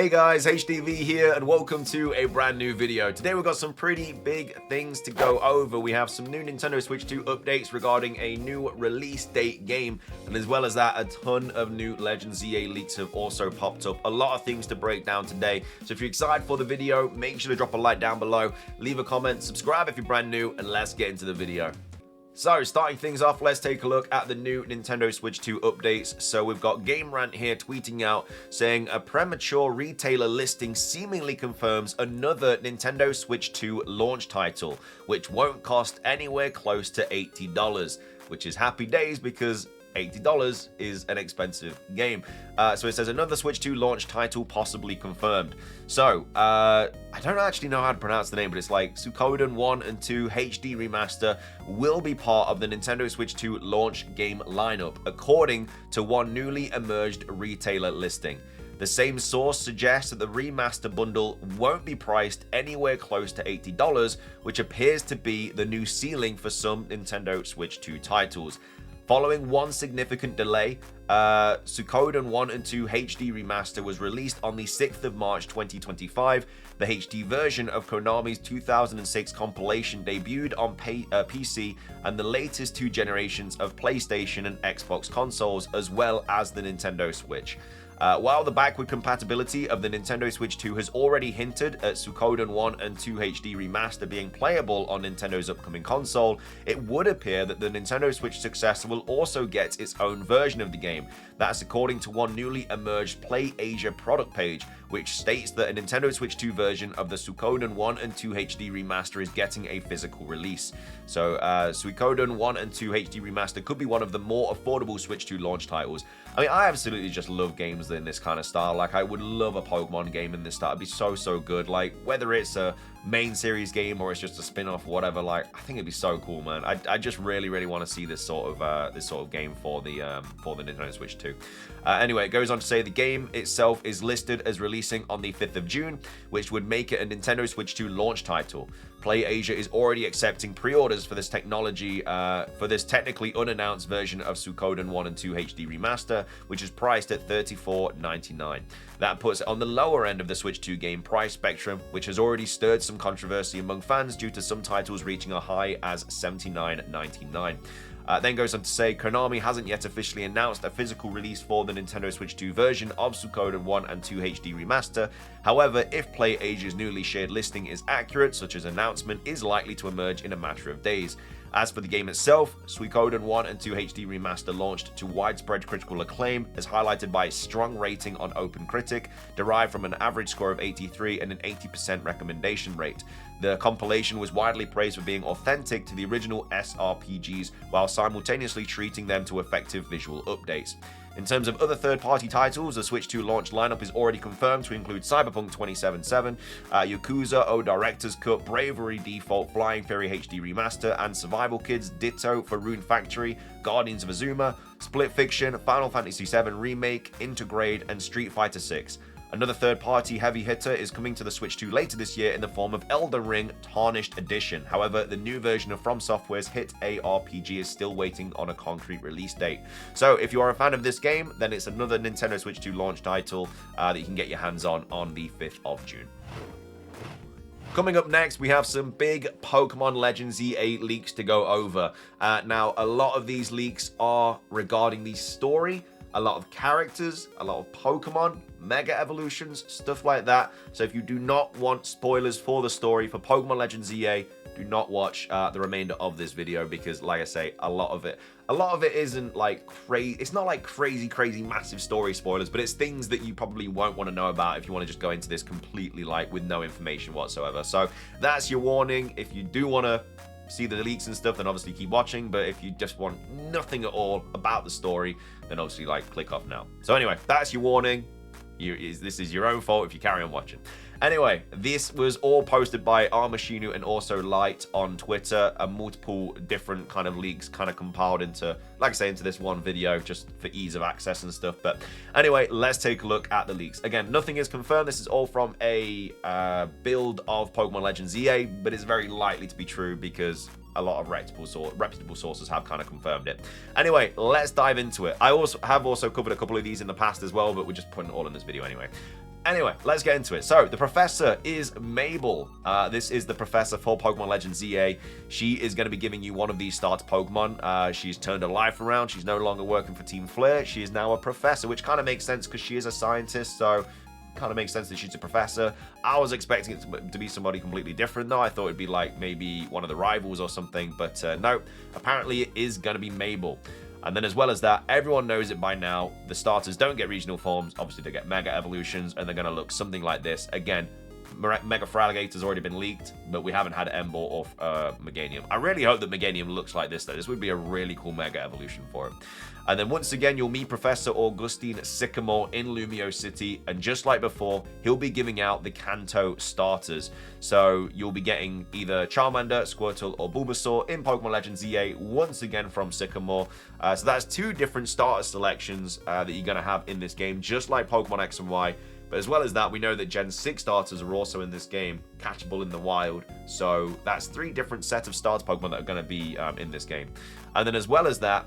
Hey guys, HDV here and welcome to a brand new video. Today we've got some pretty big things to go over. We have some new Nintendo Switch 2 updates regarding a new release date game, and as well as that, a ton of new Legend ZA leaks have also popped up. A lot of things to break down today. So if you're excited for the video, make sure to drop a like down below, leave a comment, subscribe if you're brand new, and let's get into the video. So, starting things off, let's take a look at the new Nintendo Switch 2 updates. So, we've got Game Rant here tweeting out saying a premature retailer listing seemingly confirms another Nintendo Switch 2 launch title, which won't cost anywhere close to $80, which is happy days because $80 is an expensive game. So it says another Switch 2 launch title possibly confirmed. So, I don't actually know how to pronounce the name, but it's like Suikoden 1 and 2 HD Remaster will be part of the Nintendo Switch 2 launch game lineup, according to one newly emerged retailer listing. The same source suggests that the remaster bundle won't be priced anywhere close to $80, which appears to be the new ceiling for some Nintendo Switch 2 titles. Following one significant delay, Suikoden 1 and 2 HD Remaster was released on the 6th of March 2025. The HD version of Konami's 2006 compilation debuted on PC and the latest two generations of PlayStation and Xbox consoles, as well as the Nintendo Switch. While the backward compatibility of the Nintendo Switch 2 has already hinted at Suikoden 1 and 2 HD Remaster being playable on Nintendo's upcoming console, it would appear that the Nintendo Switch successor will also get its own version of the game. That's according to one newly emerged Play Asia product page, which states that a Nintendo Switch 2 version of the Suikoden 1 and 2 HD Remaster is getting a physical release. So, Suikoden 1 and 2 HD Remaster could be one of the more affordable Switch 2 launch titles. I mean, I absolutely just love games in this kind of style. Like, I would love a Pokemon game in this style. It'd be so good. Like, whether it's a main series game or it's just a spin-off, whatever, like, I think it'd be so cool, man. I just really want to see this sort of game for the Nintendo Switch 2. Anyway, it goes on to say the game itself is listed as releasing on the 5th of June, which would make it a Nintendo Switch 2 launch title. Play Asia is already accepting pre-orders for this technology, for this technically unannounced version of Suikoden 1 and 2 HD Remaster, which is priced at $34.99. That puts it on the lower end of the Switch 2 game price spectrum, which has already stirred some controversy among fans due to some titles reaching a high as $79.99. Then goes on to say Konami hasn't yet officially announced a physical release for the Nintendo Switch 2 version of Suikoden 1 and 2 HD Remaster. However, if Play Asia's newly shared listing is accurate, such an announcement is likely to emerge in a matter of days. As for the game itself, Suikoden 1 and 2 HD Remaster launched to widespread critical acclaim, as highlighted by a strong rating on OpenCritic, derived from an average score of 83 and an 80% recommendation rate. The compilation was widely praised for being authentic to the original SRPGs, while simultaneously treating them to effective visual updates. In terms of other third-party titles, the Switch 2 launch lineup is already confirmed to include Cyberpunk 2077, Yakuza O Director's Cut, Bravery Default, Flying Fury HD Remaster, and Survival Kids, ditto for Rune Factory, Guardians of Azuma, Split Fiction, Final Fantasy VII Remake, Intergrade, and Street Fighter 6. Another third-party heavy hitter is coming to the Switch 2 later this year in the form of Elden Ring Tarnished Edition. However, the new version of From Software's hit ARPG is still waiting on a concrete release date. So, if you are a fan of this game, then it's another Nintendo Switch 2 launch title that you can get your hands on the 5th of June. Coming up next, we have some big Pokemon Legend ZA leaks to go over. Now, a lot of these leaks are regarding the story, a lot of characters, a lot of Pokemon, Mega Evolutions, stuff like that. So if you do not want spoilers for the story for Pokemon Legend ZA, do not watch the remainder of this video, because, like I say, a lot of it isn't like crazy. It's not like crazy massive story spoilers, but it's things that you probably won't want to know about if you want to just go into this completely like with no information whatsoever. So that's your warning. If you do want to see the leaks and stuff, then obviously keep watching. But if you just want nothing at all about the story, then obviously like click off now. So anyway, that's your warning. This is your own fault if you carry on watching. Anyway, this was all posted by Armashinu and also Light on Twitter, and multiple different kind of leaks kind of compiled into, like I say, into this one video just for ease of access and stuff. But anyway, let's take a look at the leaks. Again, nothing is confirmed. This is all from a build of Pokemon Legend ZA, but it's very likely to be true because a lot of reputable sources have kind of confirmed it. Anyway, let's dive into it. I have also covered a couple of these in the past as well, but we're just putting it all in this video anyway. Anyway, let's get into it. So, the professor is Mabel. This is the professor for Pokemon Legends ZA. She is going to be giving you one of these starter Pokemon. She's turned her life around. She's no longer working for Team Flare. She is now a professor, which kind of makes sense because she is a scientist, so kind of makes sense that she's a professor. I was expecting it to be somebody completely different, though. I thought it'd be like maybe one of the rivals or something, but no. Apparently, it is going to be Mabel. And then as well as that, everyone knows it by now, the starters don't get regional forms. Obviously, they get Mega Evolutions, and they're going to look something like this. Again, Mega Feraligator's already been leaked, but we haven't had Ember or Meganium. I really hope that Meganium looks like this, though. This would be a really cool Mega Evolution for it. And then once again, you'll meet Professor Augustine Sycamore in Lumiose City, and just like before, he'll be giving out the Kanto starters. So you'll be getting either Charmander, Squirtle, or Bulbasaur in Pokemon Legends ZA once again from Sycamore. So that's two different starter selections that you're going to have in this game, just like Pokemon X and Y. But as well as that, we know that Gen 6 starters are also in this game, catchable in the wild. So that's three different sets of starter Pokemon that are going to be in this game. And then as well as that,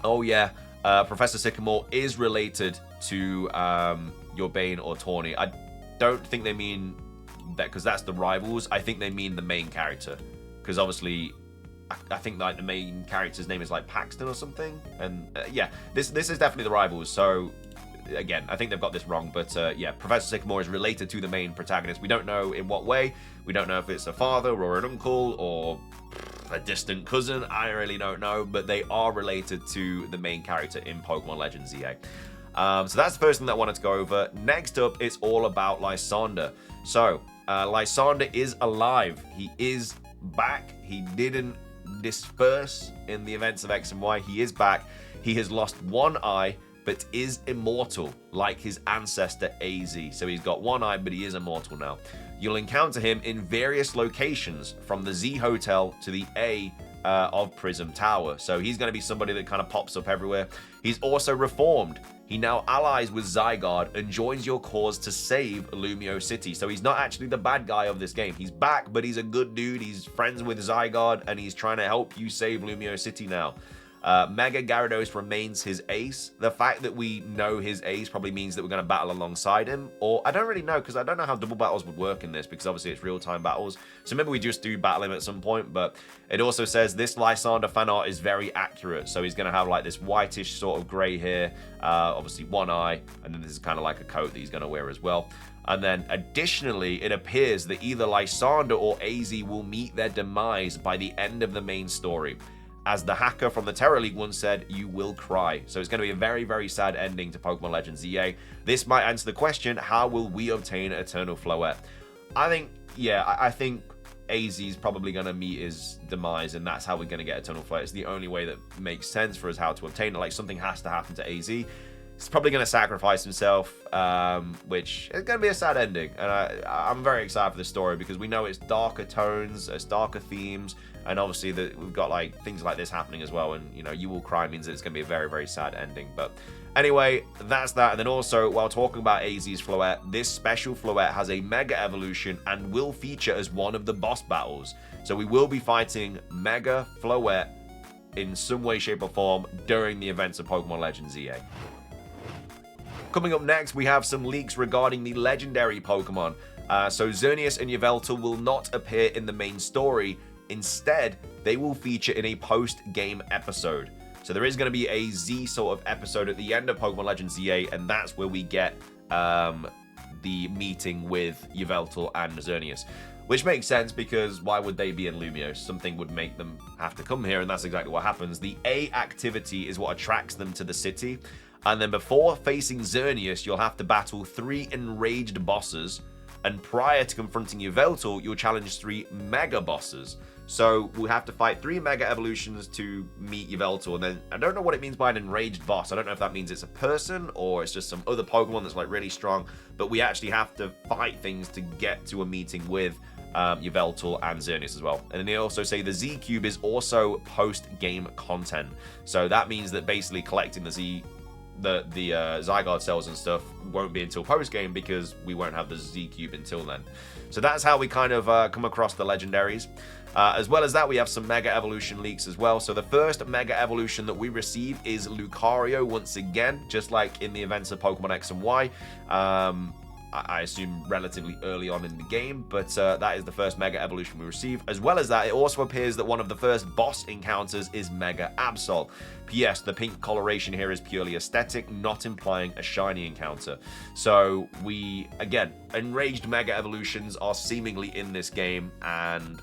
oh yeah, Professor Sycamore is related to Urbane or Tawny. I don't think they mean that because that's the rivals. I think they mean the main character. Because obviously, I think like the main character's name is like Paxton or something. And yeah, this is definitely the rivals. So again, I think they've got this wrong. But yeah, Professor Sycamore is related to the main protagonist. We don't know in what way. We don't know if it's a father or an uncle or a distant cousin. I really don't know, but they are related to the main character in Pokemon Legends ZA. So that's the first thing that I wanted to go over. Next up, it's all about Lysander. So Lysander is alive. He is back. He didn't disperse in the events of X and Y. He is back. He has lost one eye, but is immortal, like his ancestor AZ. So he's got one eye, but he is immortal now. You'll encounter him in various locations, from the Z Hotel to the A of Prism Tower. So he's going to be somebody that kind of pops up everywhere. He's also reformed. He now allies with Zygarde and joins your cause to save Lumiose City. So he's not actually the bad guy of this game. He's back, but he's a good dude. He's friends with Zygarde, and he's trying to help you save Lumiose City now. Mega Gyarados remains his ace. The fact that we know his ace probably means that we're going to battle alongside him. Or I don't really know, because I don't know how double battles would work in this, because obviously it's real-time battles. So maybe we just do battle him at some point. But it also says this Lysander fan art is very accurate. So he's going to have like this whitish sort of grey hair, obviously one eye, and then this is kind of like a coat that he's going to wear as well. And then additionally, it appears that either Lysander or AZ will meet their demise by the end of the main story. As the hacker from the Terror League once said, you will cry. So it's going to be a very, very sad ending to Pokemon Legends ZA. This might answer the question, how will we obtain Eternal Floette? I think, yeah, I think AZ is probably going to meet his demise, and that's how we're going to get Eternal Floette. It's the only way that makes sense for us how to obtain it. Like, something has to happen to AZ. He's probably going to sacrifice himself, which is going to be a sad ending. And I'm very excited for this story, because we know it's darker tones, it's darker themes, and obviously we've got like things like this happening as well. And you know, you will cry means that it's going to be a very, very sad ending. But anyway, that's that. And then also, while talking about AZ's Floette, this special Floette has a Mega Evolution and will feature as one of the boss battles. So we will be fighting Mega Floette in some way, shape, or form during the events of Pokemon Legends ZA. Coming up next, we have some leaks regarding the legendary Pokemon. So Xerneas and Yveltal will not appear in the main story. Instead, they will feature in a post-game episode. So there is going to be a Z sort of episode at the end of Pokemon Legends ZA, and that's where we get the meeting with Yveltal and Xerneas. Which makes sense, because why would they be in Lumiose? Something would make them have to come here, and that's exactly what happens. The A activity is what attracts them to the city. And then before facing Xerneas, you'll have to battle 3 enraged bosses. And prior to confronting Yveltal, you'll challenge 3 mega bosses. So we'll have to fight 3 mega evolutions to meet Yveltal. And then I don't know what it means by an enraged boss. I don't know if that means it's a person or it's just some other Pokemon that's like really strong. But we actually have to fight things to get to a meeting with Yveltal and Xerneas as well. And then they also say the Z Cube is also post-game content. So that means that basically collecting the Zygarde cells and stuff won't be until post-game, because we won't have the Z-Cube until then. So that's how we kind of come across the legendaries. As well as that, we have some Mega Evolution leaks as well. So the first Mega Evolution that we receive is Lucario once again, just like in the events of Pokemon X and Y. I assume relatively early on in the game, but that is the first Mega Evolution we receive. As well as that, it also appears that one of the first boss encounters is Mega Absol. P.S. The pink coloration here is purely aesthetic, not implying a shiny encounter. So we, again, enraged Mega Evolutions are seemingly in this game, and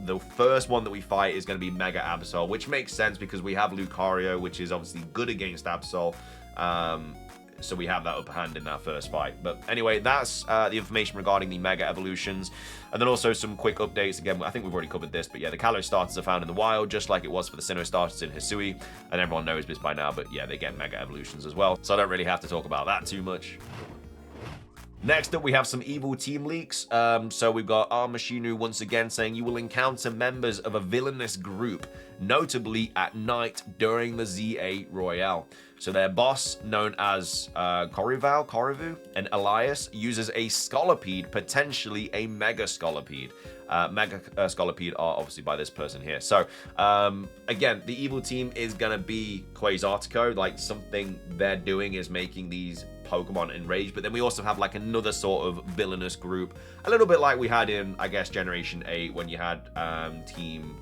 the first one that we fight is going to be Mega Absol, which makes sense because we have Lucario, which is obviously good against Absol. So we have that upper hand in that first fight. But anyway, that's the information regarding the Mega Evolutions. And then also some quick updates. Again, I think we've already covered this, but yeah, the Kalos starters are found in the wild, just like it was for the Sinnoh starters in Hisui. And everyone knows this by now, but yeah, they get Mega Evolutions as well. So I don't really have to talk about that too much. Next up, we have some evil team leaks. So we've got Machinu once again saying you will encounter members of a villainous group, notably at night during the ZA Royale. So their boss, known as Korivu, and Elias, uses a Scolipede, potentially a Mega Scolipede. Mega Scolipede are obviously by this person here. So, again, the evil team is going to be Quasartico. Like, something they're doing is making these Pokemon enraged. But then we also have, like, another sort of villainous group. A little bit like we had in, I guess, Generation 8 when you had Team...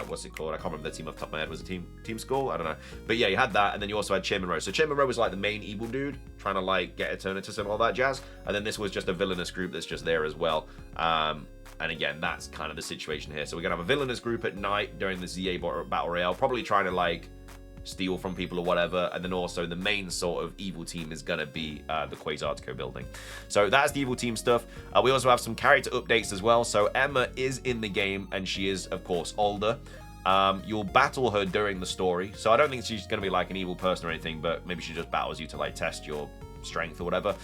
what's it called? I can't remember the team off the top of my head. Was it Team Skull? I don't know. But yeah, you had that, and then you also had Chainmonroe. So Chainmonroe was like the main evil dude, trying to like get Eternatus and all that jazz. And then this was just a villainous group that's just there as well. And again, that's kind of the situation here. So we're gonna have a villainous group at night during the ZA Battle Royale, probably trying to like steal from people or whatever, and then also the main sort of evil team is going to be the Quasartico building. So that's the evil team stuff. We also have some character updates as well. So Emma is in the game, and she is, of course, older. You'll battle her during the story, so I don't think she's going to be like an evil person or anything, but maybe she just battles you to like test your strength or whatever.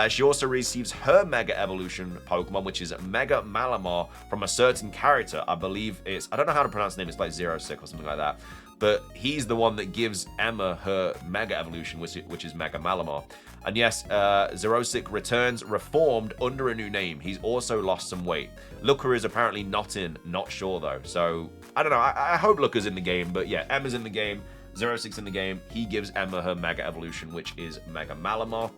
She also receives her Mega Evolution Pokemon, which is Mega Malamar, from a certain character. I believe it's, I don't know how to pronounce the name, it's like 06 or something like that. But he's the one that gives Emma her Mega Evolution, which is Mega Malamar. And yes, Xerosic returns reformed under a new name. He's also lost some weight. Looker is apparently not in, not sure though. So, I don't know, I hope Looker's in the game, but yeah, Emma's in the game, Xerosic's in the game. He gives Emma her Mega Evolution, which is Mega Malamar.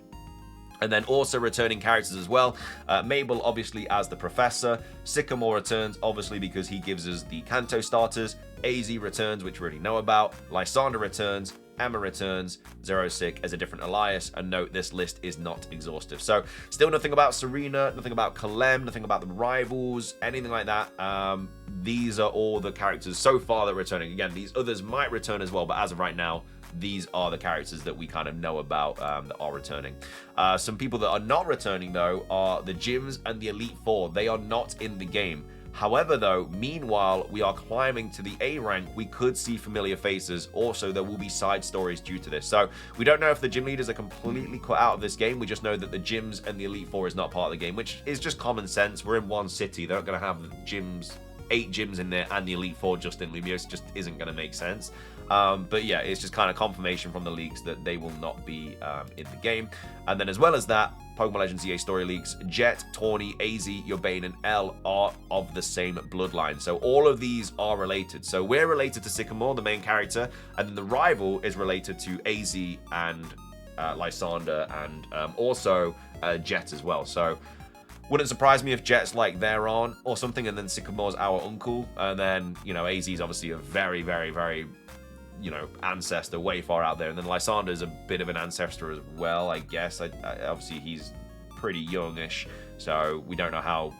And then also returning characters as well. Mabel, obviously, as the Professor. Sycamore returns, obviously, because he gives us the Kanto starters. AZ returns, which we already know about. Lysandre returns. Emma returns. Xerosic as a different Elias. And note, this list is not exhaustive. So, still nothing about Serena, nothing about Kalem, nothing about the rivals, anything like that. These are all the characters so far that are returning. Again, these others might return as well, but as of right now, these are the characters that we kind of know about that are returning. Some people that are not returning, though, are the gyms and the Elite Four. They are not in the game. However, though, meanwhile, we are climbing to the A rank. We could see familiar faces. Also, there will be side stories due to this. So, we don't know if the gym leaders are completely cut out of this game. We just know that the gyms and the Elite Four is not part of the game, which is just common sense. We're in one city. They're not going to have the gyms, 8 gyms in there, and the Elite Four just in Lumiose. It just isn't going to make sense. But yeah, it's just kind of confirmation from the leaks that they will not be in the game. And then as well as that, Pokemon Legends EA story leaks, Jet, Tawny, AZ, Urbane, and L are of the same bloodline. So all of these are related. So we're related to Sycamore, the main character, and then the rival is related to AZ and Lysandre and also Jet as well. So wouldn't surprise me if Jet's like their aunt or something, and then Sycamore's our uncle, and then, you know, AZ is obviously a very, very, very, you know, ancestor way far out there, and then Lysandre is a bit of an ancestor as well, I guess. Obviously he's pretty youngish, so we don't know how,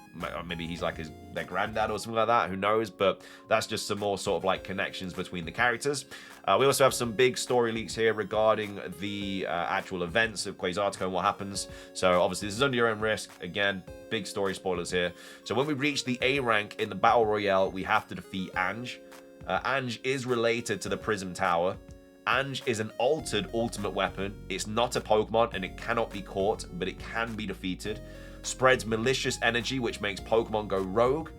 maybe he's like their granddad or something like that, who knows, but that's just some more sort of like connections between the characters. We also have some big story leaks here regarding the actual events of Quasartico and what happens. So obviously this is under your own risk. Again, big story spoilers here. So when we reach the A rank in the Battle Royale, we have to defeat Ange. Ange is related to the Prism Tower. Ange is an altered ultimate weapon. It's not a Pokemon and it cannot be caught, but it can be defeated. Spreads malicious energy, which makes Pokemon go rogue.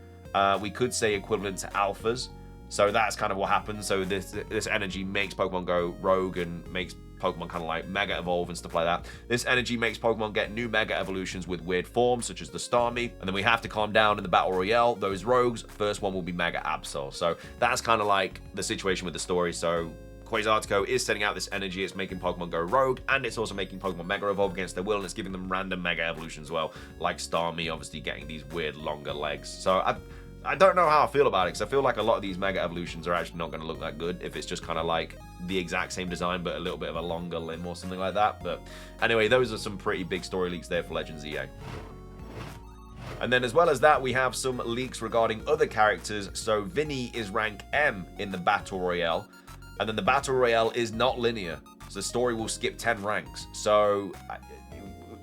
We could say equivalent to alphas. So that's kind of what happens. So this energy makes Pokemon go rogue and makes Pokemon kind of like Mega Evolve and stuff like that. This energy makes Pokemon get new Mega Evolutions with weird forms, such as the Starmie. And then we have to calm down in the Battle Royale. Those rogues, first one will be Mega Absol. So that's kind of like the situation with the story. So Quasartico is sending out this energy. It's making Pokemon go rogue, and it's also making Pokemon Mega Evolve against their will, and it's giving them random Mega Evolutions as well, like Starmie obviously getting these weird longer legs. So I don't know how I feel about it, because I feel like a lot of these Mega Evolutions are actually not going to look that good if it's just kind of like the exact same design but a little bit of a longer limb or something like that. But anyway, those are some pretty big story leaks there for Legends EA. And then as well as that, we have some leaks regarding other characters. So Vinny is rank M in the Battle Royale, and then the Battle Royale is not linear. So the story will skip 10 ranks. So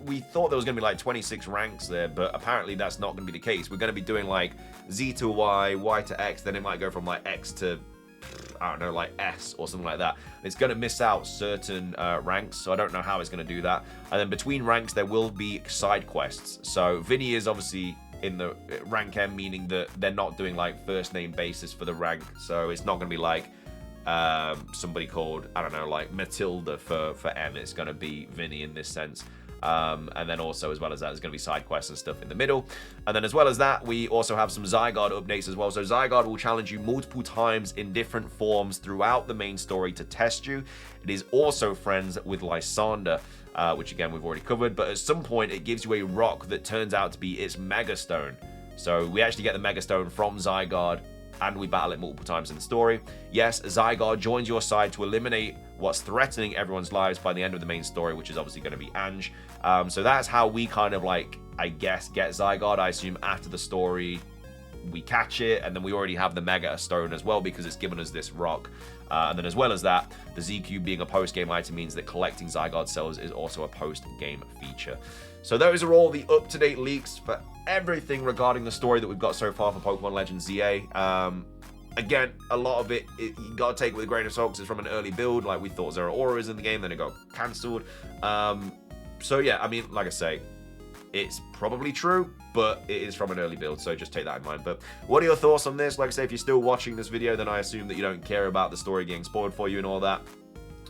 we thought there was going to be like 26 ranks there, but apparently that's not going to be the case. We're going to be doing like Z to Y, Y to X, then it might go from like X to, I don't know, like S or something like that. It's going to miss out certain ranks, so I don't know how it's going to do that. And then between ranks, there will be side quests. So Vinny is obviously in the rank M, meaning that they're not doing like first name basis for the rank. So it's not going to be like somebody called, I don't know, like Matilda for M. It's going to be Vinny in this sense. And then also, as well as that, there's going to be side quests and stuff in the middle. And then as well as that, we also have some Zygarde updates as well. So Zygarde will challenge you multiple times in different forms throughout the main story to test you. It is also friends with Lysander, which again, we've already covered. But at some point, it gives you a rock that turns out to be its Mega Stone. So we actually get the Mega Stone from Zygarde, and we battle it multiple times in the story. Yes, Zygarde joins your side to eliminate what's threatening everyone's lives by the end of the main story, which is obviously going to be Ange. So that's how we kind of like, I guess, get Zygarde. I assume after the story, we catch it, and then we already have the Mega Stone as well because it's given us this rock. And then as well as that, the Z-Cube being a post-game item means that collecting Zygarde cells is also a post-game feature. So those are all the up-to-date leaks for everything regarding the story that we've got so far for Pokemon Legends ZA. Again, a lot of it, you gotta take it with a grain of salt because it's from an early build. Like, we thought Zeraora was in the game, then it got cancelled. So yeah, I mean, like I say, it's probably true, but it is from an early build, so just take that in mind. But what are your thoughts on this? Like I say, if you're still watching this video, then I assume that you don't care about the story getting spoiled for you and all that.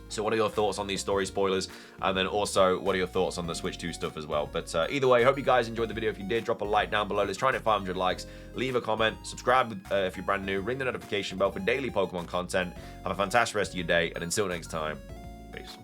So what are your thoughts on these story spoilers? And then also, what are your thoughts on the Switch 2 stuff as well? But either way, I hope you guys enjoyed the video. If you did, drop a like down below. Let's try and hit 500 likes. Leave a comment. Subscribe if you're brand new. Ring the notification bell for daily Pokemon content. Have a fantastic rest of your day. And until next time, peace.